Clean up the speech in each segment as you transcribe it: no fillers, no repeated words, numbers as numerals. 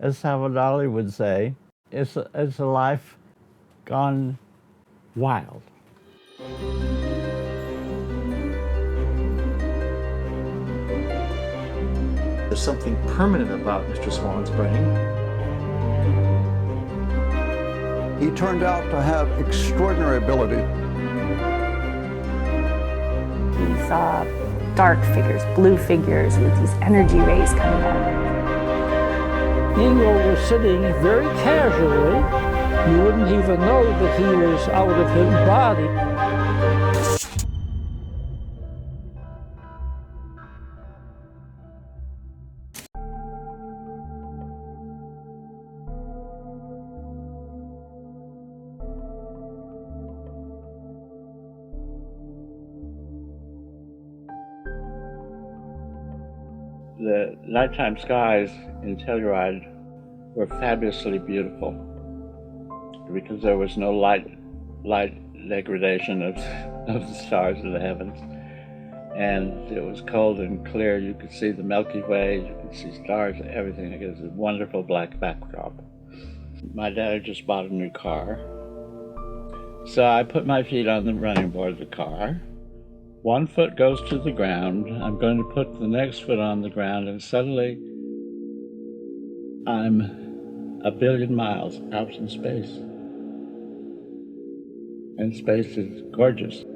as Salvador Dali would say, it's a life gone wild. There's something permanent about Mr. Swann's brain. He turned out to have extraordinary ability. He saw dark figures, blue figures with these energy rays coming out. Ingo was sitting very casually. You wouldn't even know that he was out of his body. The nighttime skies in Telluride were fabulously beautiful because there was no light degradation of the stars in the heavens. And it was cold and clear. You could see the Milky Way, you could see stars, everything. It was a wonderful black backdrop. My dad had just bought a new car. So I put my feet on the running board of the car. One foot goes to the ground. I'm going to put the next foot on the ground, and suddenly I'm 1 billion miles out in space. And space is gorgeous.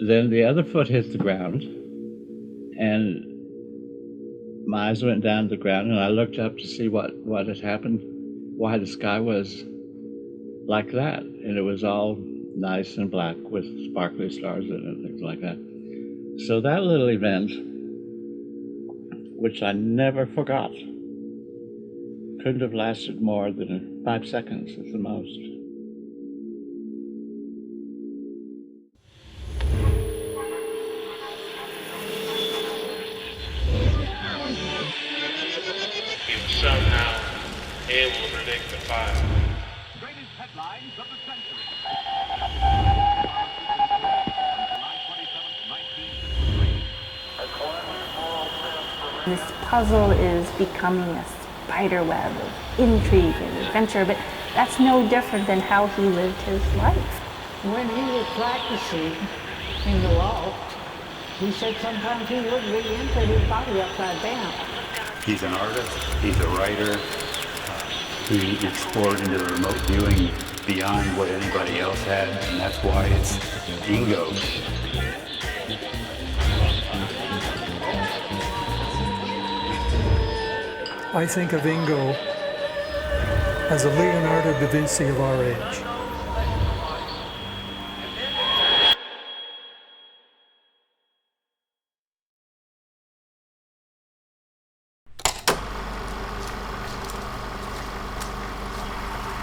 Then the other foot hit the ground, and my eyes went down to the ground, and I looked up to see what had happened, why the sky was like that. And it was all nice and black with sparkly stars in it and things like that. So that little event, which I never forgot, couldn't have lasted more than 5 seconds at the most. He was somehow able to predict the fire. Greatest headlines of the century. This puzzle is becoming a spider web of intrigue and adventure, but that's no different than how he lived his life. When he was practicing in the loft, he said sometimes he would re-enter his body upside down. He's an artist, he's a writer. He explored into the remote viewing beyond what anybody else had, and that's why it's Ingo. I think of Ingo as a Leonardo da Vinci of our age.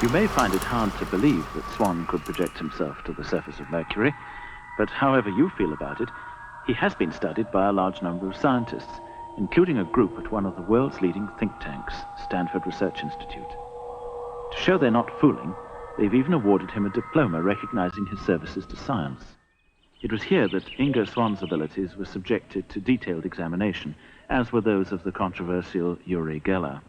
You may find it hard to believe that Swann could project himself to the surface of Mercury, but however you feel about it, he has been studied by a large number of scientists, including a group at one of the world's leading think tanks, Stanford Research Institute. To show they're not fooling, they've even awarded him a diploma recognizing his services to science. It was here that Ingo Swann's abilities were subjected to detailed examination, as were those of the controversial Uri Geller.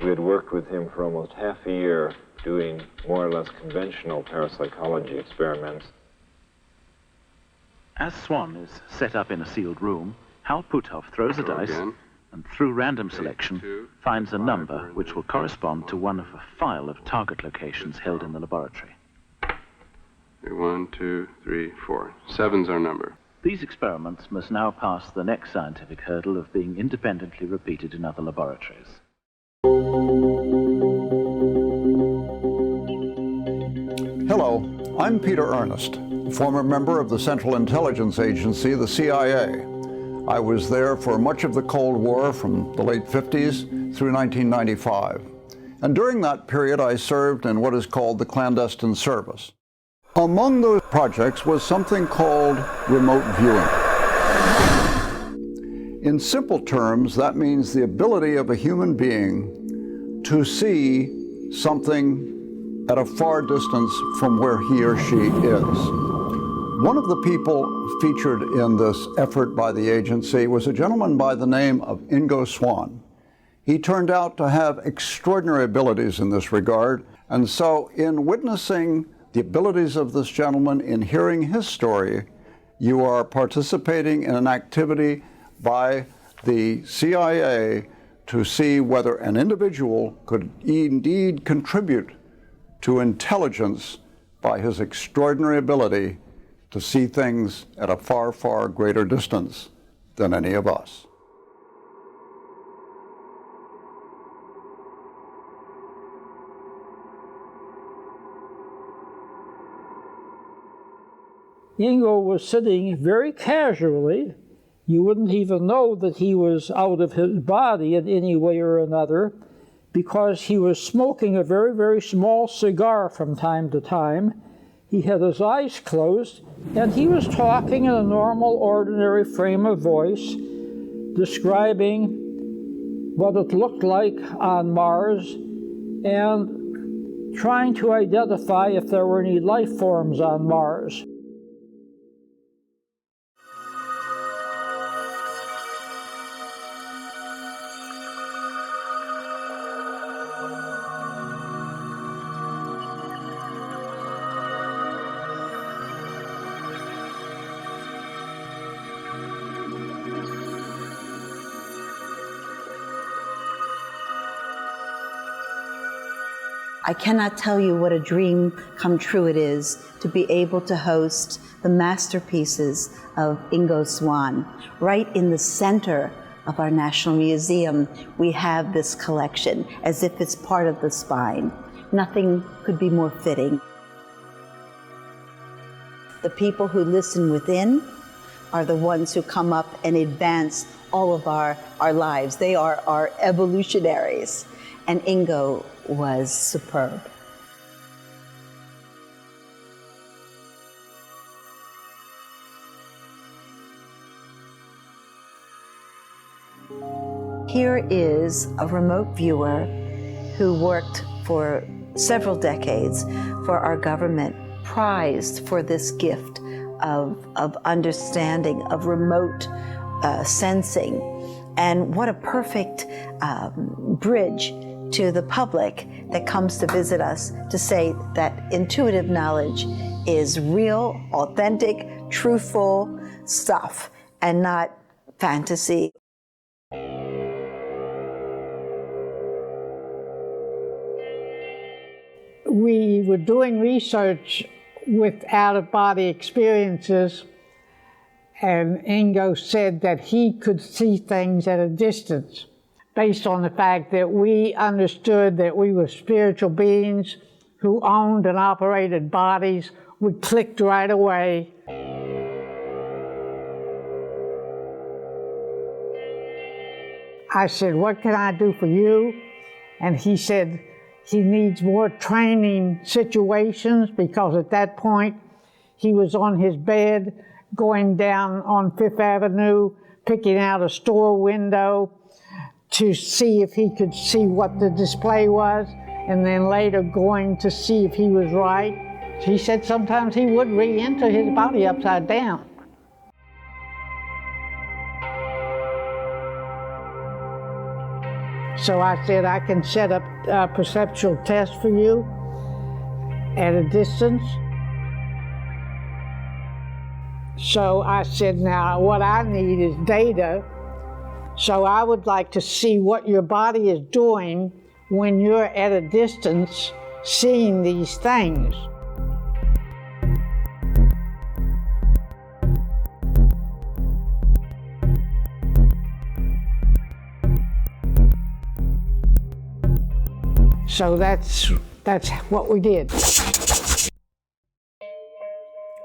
We had worked with him for almost half a year, doing more or less conventional parapsychology experiments. As Swann is set up in a sealed room, Hal Puthoff throws a dice and through random selection finds a number which will correspond to one of a file of target locations held in the laboratory. 1, 2, 3, 4. 7's our number. These experiments must now pass the next scientific hurdle of being independently repeated in other laboratories. Hello, I'm Peter Ernest, former member of the Central Intelligence Agency, the CIA. I was there for much of the Cold War from the late 50s through 1995. And during that period, I served in what is called the clandestine service. Among those projects was something called remote viewing. In simple terms, that means the ability of a human being to see something at a far distance from where he or she is. One of the people featured in this effort by the agency was a gentleman by the name of Ingo Swann. He turned out to have extraordinary abilities in this regard, and so in witnessing the abilities of this gentleman, in hearing his story, you are participating in an activity by the CIA to see whether an individual could indeed contribute to intelligence by his extraordinary ability to see things at a far, far greater distance than any of us. Ingo was sitting very casually. You wouldn't even know that he was out of his body in any way or another, because he was smoking a very, very small cigar from time to time. He had his eyes closed, and he was talking in a normal, ordinary frame of voice, describing what it looked like on Mars and trying to identify if there were any life forms on Mars. I cannot tell you what a dream come true it is to be able to host the masterpieces of Ingo Swann. Right in the center of our National Museum, we have this collection as if it's part of the spine. Nothing could be more fitting. The people who listen within are the ones who come up and advance all of our lives. They are our evolutionaries. And Ingo was superb. Here is a remote viewer who worked for several decades for our government, prized for this gift of understanding, of remote sensing. And what a perfect bridge to the public that comes to visit us to say that intuitive knowledge is real, authentic, truthful stuff and not fantasy. We were doing research with out-of-body experiences, and Ingo said that he could see things at a distance, based on the fact that we understood that we were spiritual beings who owned and operated bodies. We clicked right away. I said, "What can I do for you?" And he said he needs more training situations, because at that point he was on his bed going down on Fifth Avenue, picking out a store window to see if he could see what the display was, and then later going to see if he was right. He said sometimes he would re-enter his body upside down. So I said, I can set up a perceptual test for you at a distance. So I said, now what I need is data. So I would like to see what your body is doing when you're at a distance seeing these things. So that's what we did.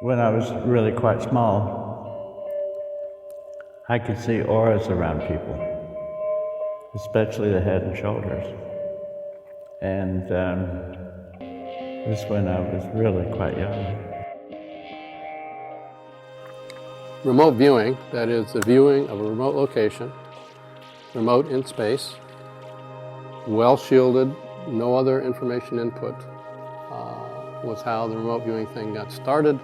When I was really quite small, I could see auras around people, especially the head and shoulders. And this is when I was really quite young. Remote viewing, that is the viewing of a remote location, remote in space, well shielded, no other information input, was how the remote viewing thing got started.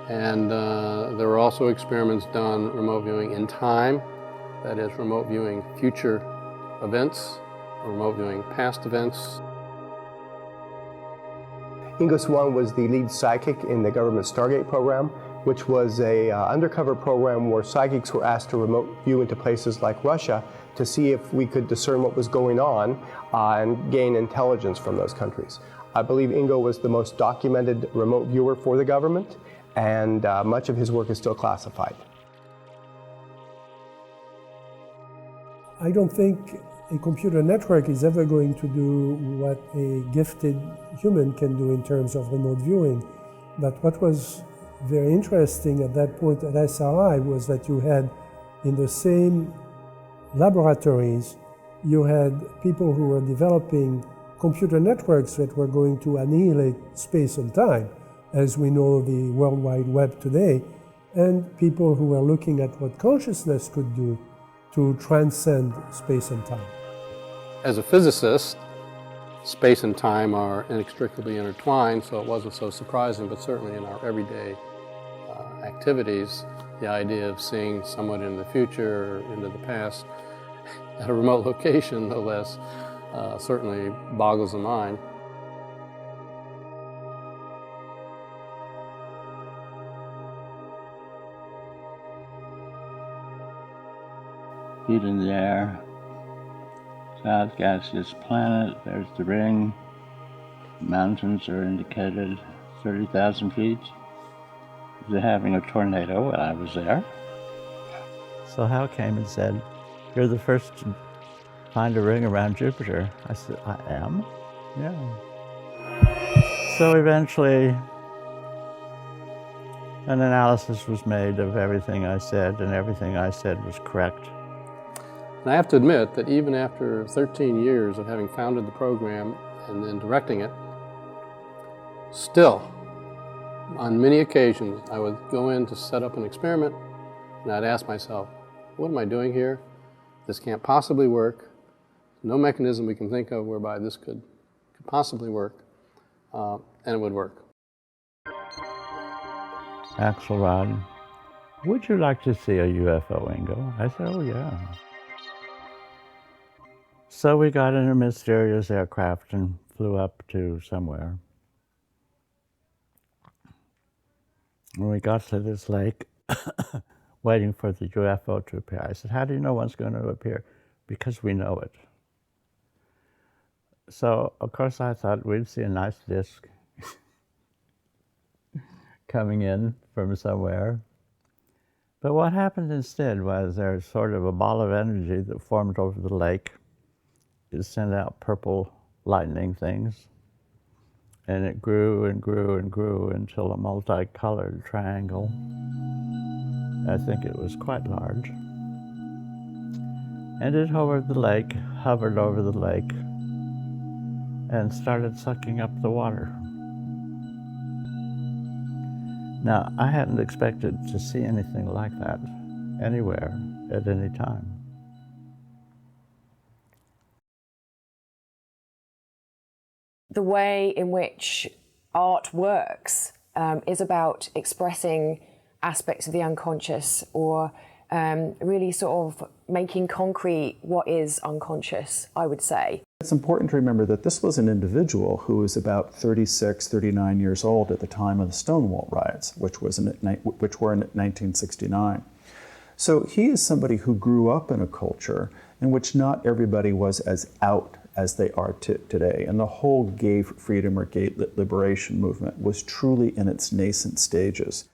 And there were also experiments done remote viewing in time, that is remote viewing future events, remote viewing past events. Ingo Swann was the lead psychic in the government Stargate program, which was a undercover program where psychics were asked to remote view into places like Russia to see if we could discern what was going on and gain intelligence from those countries. I believe Ingo was the most documented remote viewer for the government, and much of his work is still classified. I don't think a computer network is ever going to do what a gifted human can do in terms of remote viewing. But what was very interesting at that point at SRI was that you had, in the same laboratories, you had people who were developing computer networks that were going to annihilate space and time, as we know the World Wide Web today, and people who were looking at what consciousness could do to transcend space and time. As a physicist, space and time are inextricably intertwined, so it wasn't so surprising, but certainly in our everyday activities, the idea of seeing someone in the future or into the past at a remote location, no less, certainly boggles the mind. Feet in the air, south gaseous planet, there's the ring, mountains are indicated 30,000 feet. They're having a tornado when I was there. So Hal came and said, "You're the first to find a ring around Jupiter." I said, "I am?" "Yeah." So eventually, an analysis was made of everything I said, and everything I said was correct. And I have to admit that even after 13 years of having founded the program and then directing it, still, on many occasions, I would go in to set up an experiment, and I'd ask myself, what am I doing here? This can't possibly work. No mechanism we can think of whereby this could possibly work, and it would work. Axelrod, would you like to see a UFO, Ingo? I said, "Oh, yeah." So we got in a mysterious aircraft and flew up to somewhere. When we got to this lake, waiting for the UFO to appear, I said, "How do you know one's going to appear?" "Because we know it." So, of course, I thought we'd see a nice disc coming in from somewhere. But what happened instead was there's sort of a ball of energy that formed over the lake. It sent out purple lightning things. And it grew and grew and grew until a multicolored triangle. I think it was quite large. And it hovered over the lake, and started sucking up the water. Now, I hadn't expected to see anything like that anywhere at any time. The way in which art works is about expressing aspects of the unconscious, or really sort of making concrete what is unconscious, I would say. It's important to remember that this was an individual who was about 36, 39 years old at the time of the Stonewall riots, which were in 1969. So he is somebody who grew up in a culture in which not everybody was as out as they are today. And the whole gay freedom or gay liberation movement was truly in its nascent stages.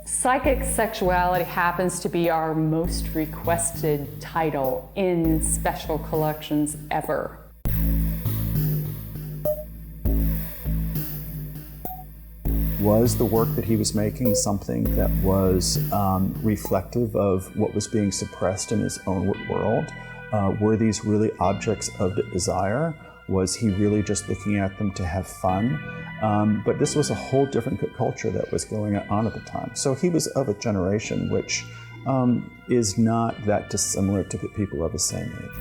Psychic sexuality happens to be our most requested title in special collections ever. Was the work that he was making something that was reflective of what was being suppressed in his own world? Were these really objects of desire? Was he really just looking at them to have fun? But this was a whole different culture that was going on at the time. So he was of a generation which is not that dissimilar to people of the same age.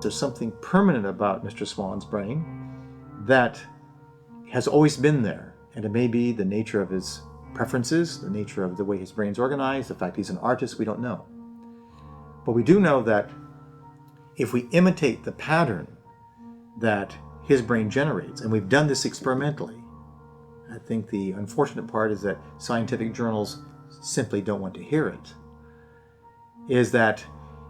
There's something permanent about Mr. Swann's brain, that has always been there. And it may be the nature of his preferences, the nature of the way his brain's organized, the fact he's an artist, we don't know. But we do know that if we imitate the pattern that his brain generates, and we've done this experimentally, I think the unfortunate part is that scientific journals simply don't want to hear it, is that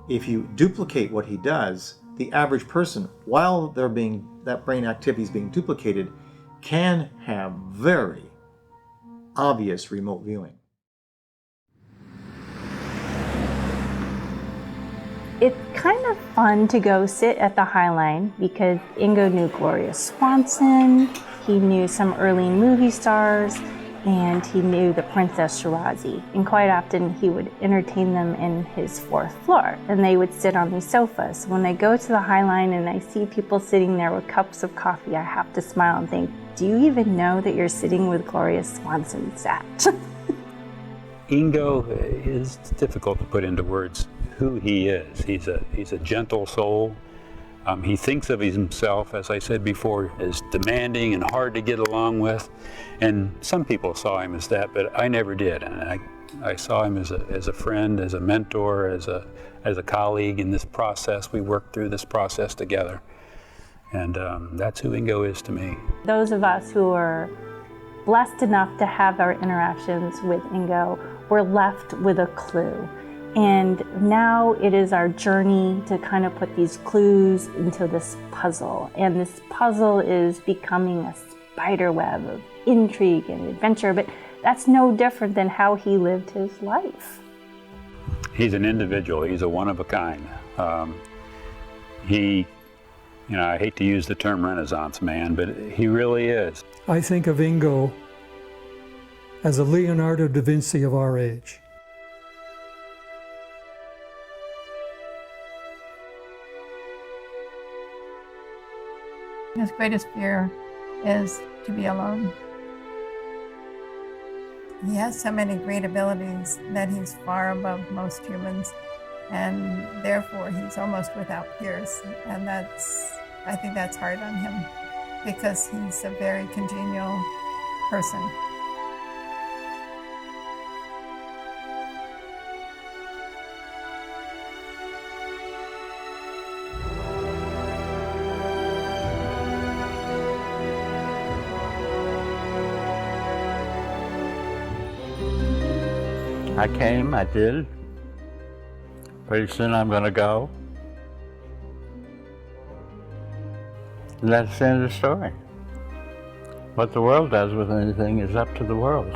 if you duplicate what he does, the average person, while that brain activity is being duplicated, can have very obvious remote viewing. It's kind of fun to go sit at the High Line because Ingo knew Gloria Swanson, he knew some early movie stars, and he knew the Princess Shirazi. And quite often he would entertain them in his 4th floor, and they would sit on these sofas. When I go to the High Line and I see people sitting there with cups of coffee, I have to smile and think, do you even know that you're sitting with Gloria Swanson sat? Ingo is difficult to put into words who he is. He's a gentle soul. He thinks of himself, as I said before, as demanding and hard to get along with. And some people saw him as that, but I never did. And I saw him as a friend, as a mentor, as a colleague in this process. We worked through this process together. And that's who Ingo is to me. Those of us who are blessed enough to have our interactions with Ingo were left with a clue. And now it is our journey to kind of put these clues into this puzzle. And this puzzle is becoming a spider web of intrigue and adventure, but that's no different than how he lived his life. He's an individual. He's a one of a kind. I hate to use the term Renaissance man, but he really is. I think of Ingo as a Leonardo da Vinci of our age. His greatest fear is to be alone. He has so many great abilities that he's far above most humans, and therefore he's almost without peers. And I think that's hard on him because he's a very congenial person. I came, I did. Pretty soon I'm going to go. And that's the end of the story. What the world does with anything is up to the world.